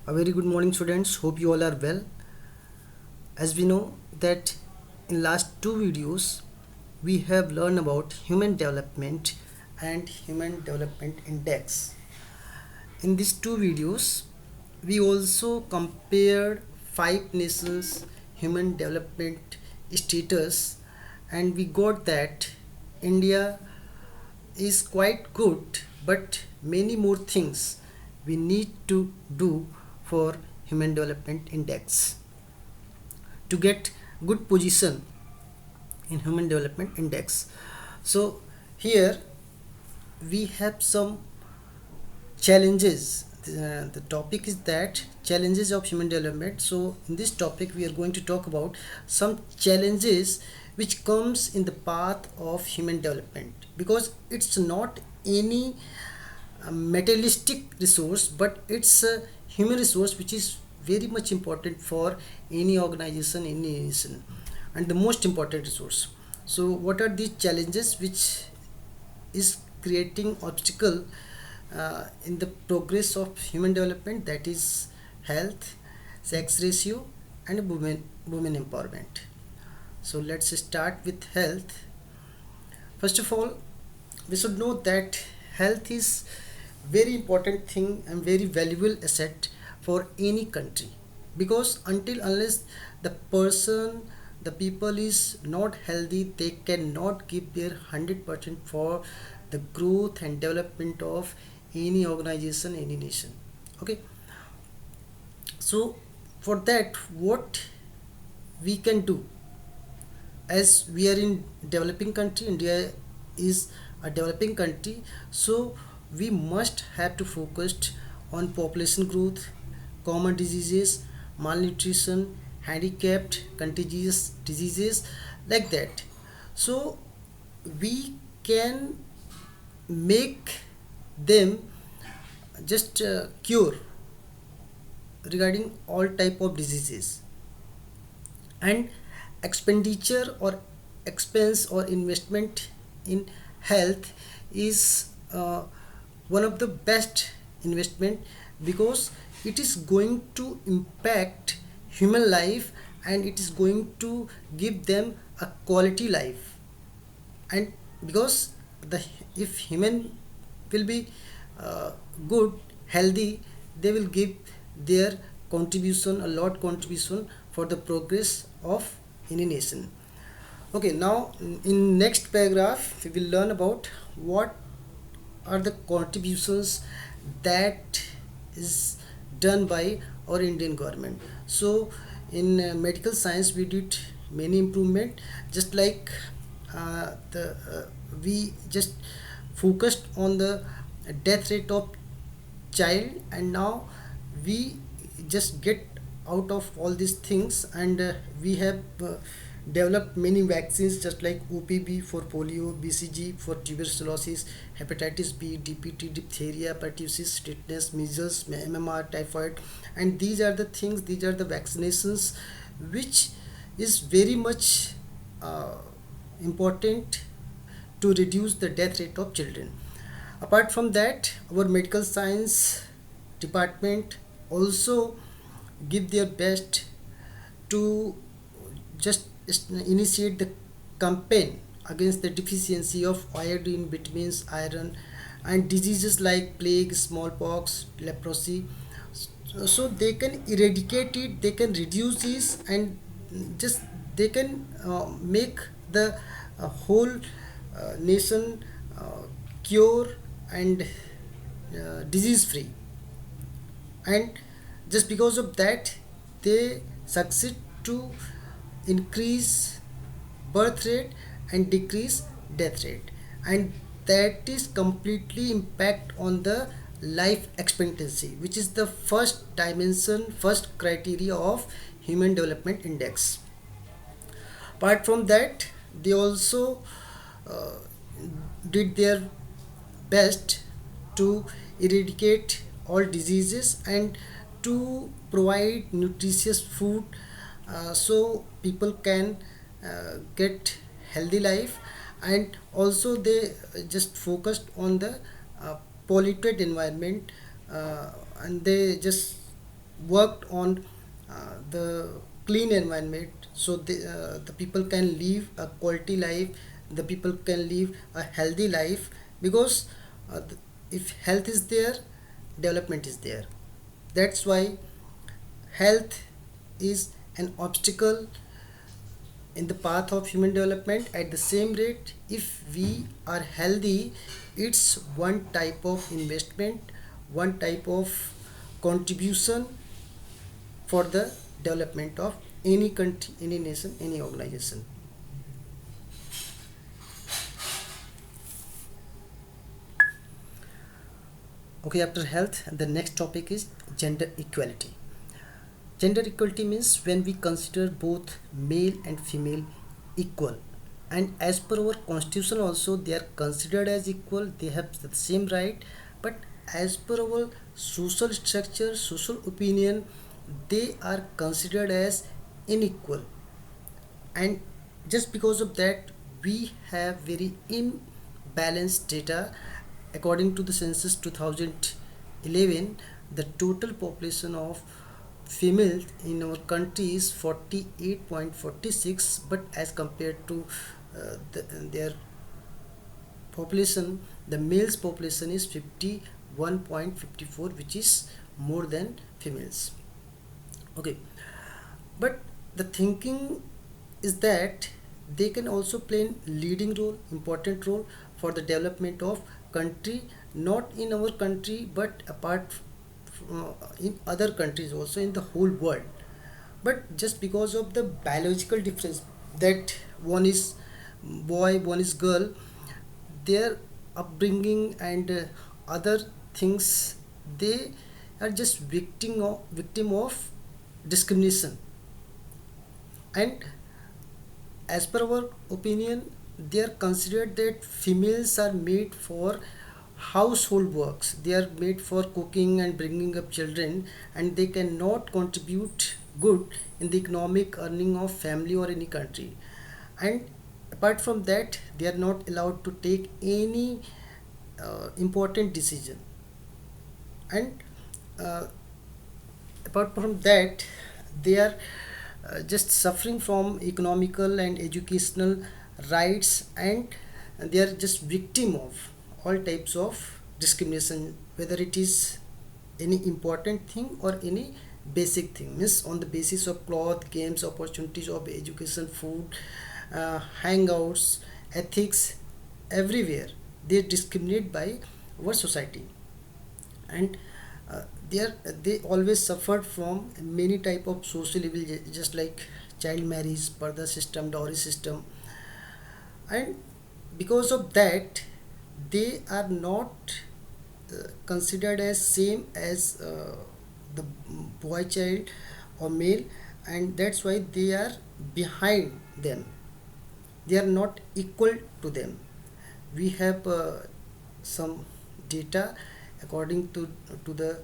A very good morning, students. Hope you all are well. As we know that in last two videos we have learned about human development and human development index. In these two videos we also compared five nations human development status, and we got that India is quite good, but many more things we need to do for human development index to get good position in human development index. So here we have some challenges. The topic is that challenges of human development. So in this topic we are going to talk about some challenges which comes in the path of human development, because it's not any materialistic resource, but it's a human resource which is very much important for any organization, any nation, and the most important resource. So what are these challenges which is creating obstacle in the progress of human development? That is health, sex ratio, and women empowerment. So let's start with health. First of all, we should know that health is very important thing and very valuable asset for any country, because until unless the people is not healthy, they cannot give their 100% for the growth and development of any organization, any nation. Okay, so for that what we can do, as we are in developing country, India is a developing country, so we must have to focus on population growth, common diseases, malnutrition, handicapped, contagious diseases, like that. So we can make them just cure regarding all type of diseases. And expenditure or expense or investment in health is one of the best investment, because it is going to impact human life and it is going to give them a quality life. And because the if human will be uh, good, healthy, they will give their contribution, a lot contribution for the progress of any nation. Okay, now in next paragraph we will learn about what are the contributions that is done by our Indian government. So in medical science we did many improvement, just like we just focused on the death rate of child, and now we just get out of all these things, and we have developed many vaccines, just like OPB for polio, BCG for tuberculosis, hepatitis B, DPT, diphtheria, pertussis, tetanus, measles, MMR, typhoid. And these are the things, these are the vaccinations which is very much important to reduce the death rate of children. Apart from that, our medical science department also give their best to just initiate the campaign against the deficiency of iodine, vitamins, iron, and diseases like plague, smallpox, leprosy. So they can eradicate it, they can reduce this, and just they can make the whole nation cure and disease free. And just because of that they succeed to increase birth rate and decrease death rate, and that is completely impact on the life expectancy, which is the first dimension, first criteria of human development index. Apart from that, they also uh, did their best to eradicate all diseases and to provide nutritious food, so people can get healthy life. And also they just focused on the polluted environment, and they just worked on the clean environment, so the people can live a quality life, the people can live a healthy life, because if health is there, development is there. That's why health is an obstacle in the path of human development. At the same rate, if we are healthy, it's one type of investment, one type of contribution for the development of any country, any nation, any organization. Okay, after health, the next topic is gender equality. Gender equality means when we consider both male and female equal, and as per our constitution also they are considered as equal, they have the same right, but as per our social structure, social opinion, they are considered as unequal. And just because of that, we have very imbalanced data. According to the census 2011, the total population of females in our country is 48.46, but as compared to their population, the males population is 51.54, which is more than females. Okay, but the thinking is that they can also play a leading role, important role for the development of country, not in our country but apart from, in other countries also, in the whole world. But just because of the biological difference, that one is boy, one is girl, their upbringing and other things, they are just victim of discrimination. And as per our opinion, they are considered that females are made for household works, they are made for cooking and bringing up children, and they cannot contribute good in the economic earning of family or any country. And apart from that, they are not allowed to take any important decision. And uh, apart from that, they are just suffering from economical and educational rights, and they are just victim of all types of discrimination, whether it is any important thing or any basic thing, means on the basis of cloth, games, opportunities of education, food, hangouts, ethics, everywhere they discriminate by our society. And uh, they always suffered from many type of social evil, just like child marriage, birth system, dowry system. And because of that, they are not considered as same as the boy child or male, and that's why they are behind them, they are not equal to them. We have some data. According to the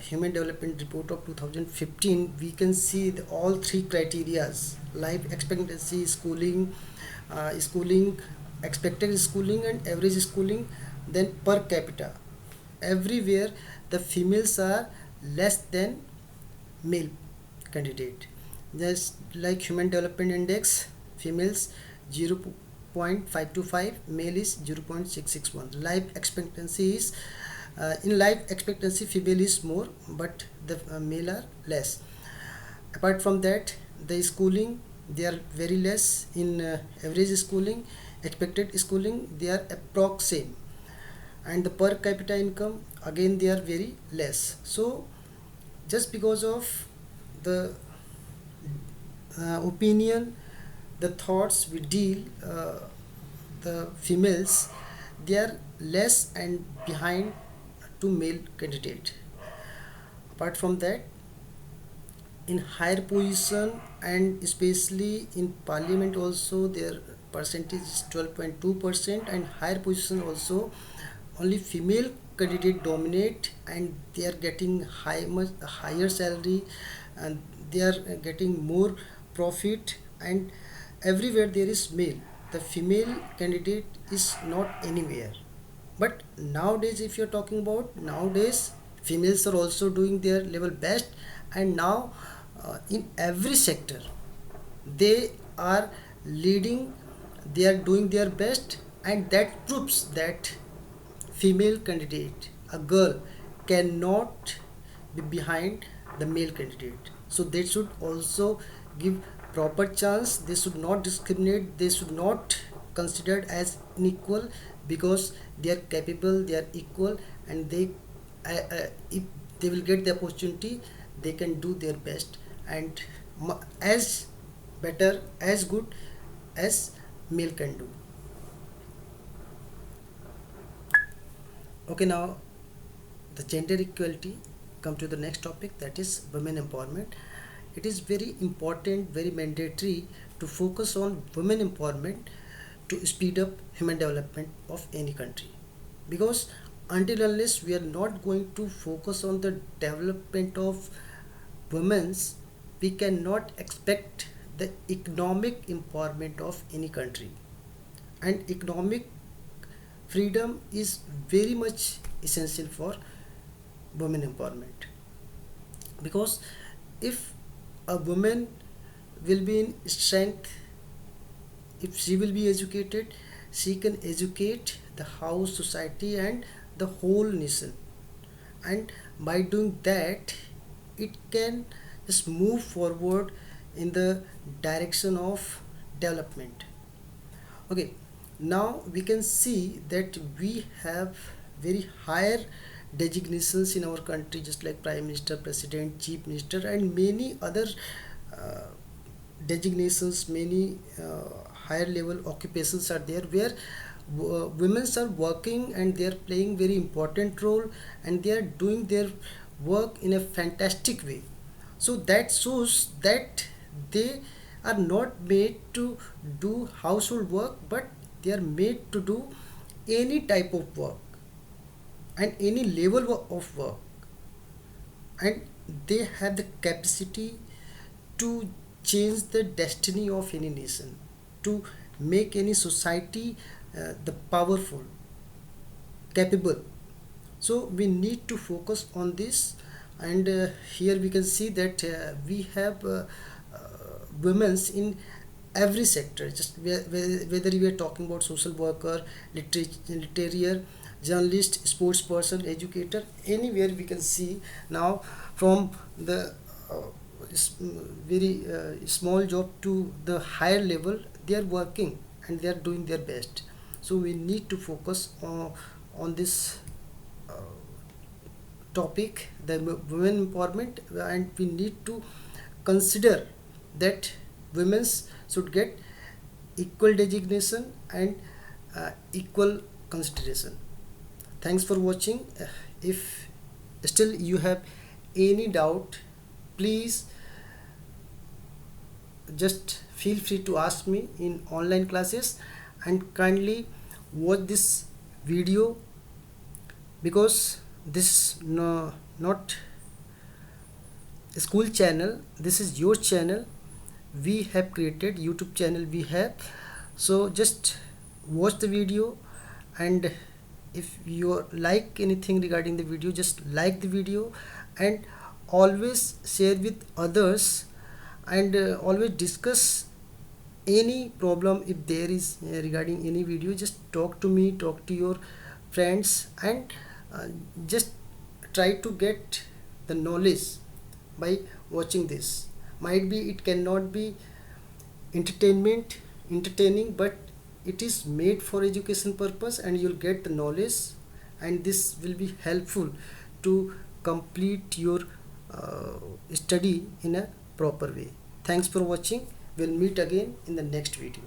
human development report of 2015, we can see all three criterias: life expectancy, schooling, expected schooling, and average schooling, then per capita. Everywhere the females are less than male candidate. Just like human development index, females 0.525, male is 0.661. Life expectancy is in life expectancy female is more, but the male are less. Apart from that, the schooling, they are very less in average schooling, expected schooling, they are approx same. And the per capita income, again they are very less. So just because of the opinion, the thoughts we deal, the females, they are less and behind to male candidate. Apart from that, in higher position and especially in parliament also, their percentage is 12.2%, and higher position also only female candidate dominate, and they are getting much higher salary, and they are getting more profit. And everywhere there is male, the female candidate is not anywhere. But nowadays, if you're talking about nowadays, females are also doing their level best, and now in every sector they are leading, they are doing their best, and that proves that female candidate, a girl, cannot be behind the male candidate. So they should also give proper chance, they should not discriminate, they should not considered as unequal, because they are capable, they are equal, and they if they will get the opportunity, they can do their best, and as better, as good as male can do. Okay, now the gender equality, come to the next topic, that is women empowerment. It is very important, very mandatory to focus on women empowerment to speed up human development of any country, because until unless we are not going to focus on the development of women's, we cannot expect the economic empowerment of any country. And economic freedom is very much essential for women empowerment, because if a woman will be in strength, if she will be educated, she can educate the house, society, and the whole nation, and by doing that it can just move forward in the direction of development. Okay, now we can see that we have very higher designations in our country, just like prime minister, president, chief minister, and many other uh, designations, many higher level occupations are there, where women are working and they are playing very important role, and they are doing their work in a fantastic way. So that shows that they are not made to do household work, but they are made to do any type of work and any level of work, and they have the capacity to change the destiny of any nation, to make any society the powerful, capable. So we need to focus on this, and here we can see that we have women's in every sector, just whether we are talking about social worker, literary, journalist, sports person, educator, anywhere we can see now, from the very small job to the higher level, they are working and they are doing their best. So we need to focus on this uh, topic, the women empowerment, and we need to consider that women should get equal designation and equal consideration. Thanks for watching. If still you have any doubt, please just feel free to ask me in online classes, and kindly watch this video, because this no, not a school channel, this is your channel. We have created YouTube channel, we have, so just watch the video, and if you like anything regarding the video, just like the video, and always share with others, and always discuss any problem if there is regarding any video. Just talk to me, talk to your friends, and just try to get the knowledge by watching this. Might be it cannot be entertaining, but it is made for education purpose, and you'll get the knowledge, and this will be helpful to complete your study in a proper way. Thanks for watching. We'll meet again in the next video.